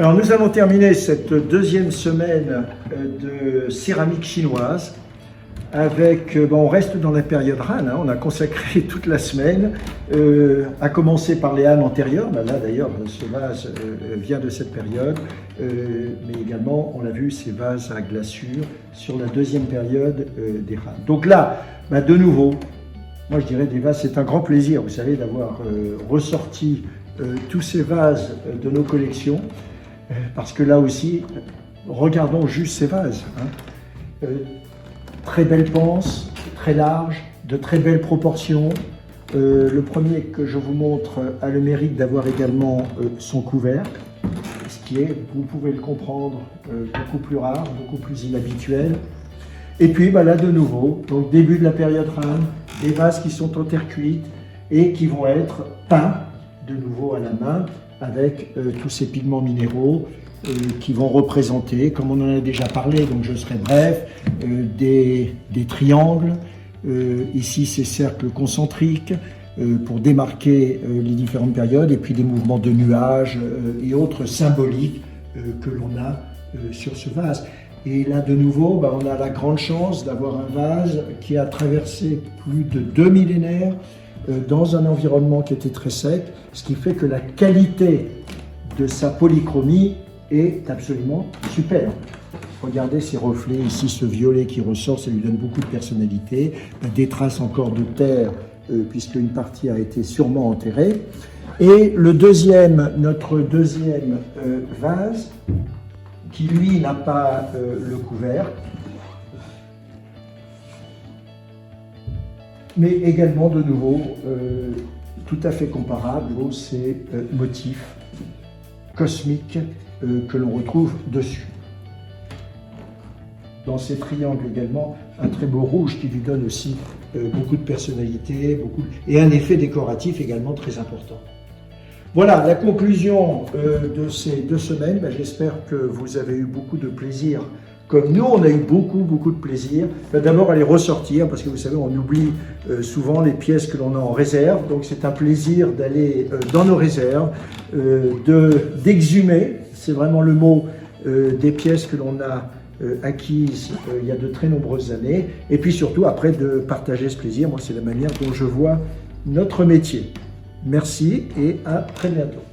Alors nous allons terminer cette deuxième semaine de céramique chinoise avec, on reste dans la période Han, hein, on a consacré toute la semaine, à commencer par les Han antérieurs, là d'ailleurs ce vase vient de cette période, mais également on l'a vu ces vases à glaçure sur la deuxième période des Han. Donc là, de nouveau, moi je dirais des vases, c'est un grand plaisir, vous savez, d'avoir ressorti tous ces vases de nos collections, parce que là aussi, regardons juste ces vases. Hein. Très belle panse, très large, de très belles proportions. Le premier que je vous montre a le mérite d'avoir également son couvercle, ce qui est, vous pouvez le comprendre, beaucoup plus rare, beaucoup plus inhabituel. Et puis là de nouveau, donc début de la période Han, des vases qui sont en terre cuite et qui vont être peints de nouveau à la main avec tous ces pigments minéraux qui vont représenter, comme on en a déjà parlé, donc je serai bref, des triangles, ici ces cercles concentriques pour démarquer les différentes périodes, et puis des mouvements de nuages et autres symboliques que l'on a sur ce vase. Et là de nouveau, on a la grande chance d'avoir un vase qui a traversé plus de 2 millénaires dans un environnement qui était très sec, ce qui fait que la qualité de sa polychromie est absolument superbe. Regardez ces reflets ici, ce violet qui ressort, ça lui donne beaucoup de personnalité, des traces encore de terre, puisque une partie a été sûrement enterrée. Et notre deuxième vase, qui lui n'a pas le couvercle, mais également de nouveau tout à fait comparable aux ces motifs cosmiques que l'on retrouve dessus. Dans ces triangles également, un très beau rouge qui lui donne aussi beaucoup de personnalité, et un effet décoratif également très important. Voilà la conclusion de ces 2 semaines. J'espère que vous avez eu beaucoup de plaisir, comme nous on a eu beaucoup de plaisir. D'abord à les ressortir, parce que vous savez, on oublie souvent les pièces que l'on a en réserve, donc c'est un plaisir d'aller dans nos réserves, d'exhumer, c'est vraiment le mot, des pièces que l'on a acquises il y a de très nombreuses années, et puis surtout après de partager ce plaisir. Moi c'est la manière dont je vois notre métier. Merci et à très bientôt.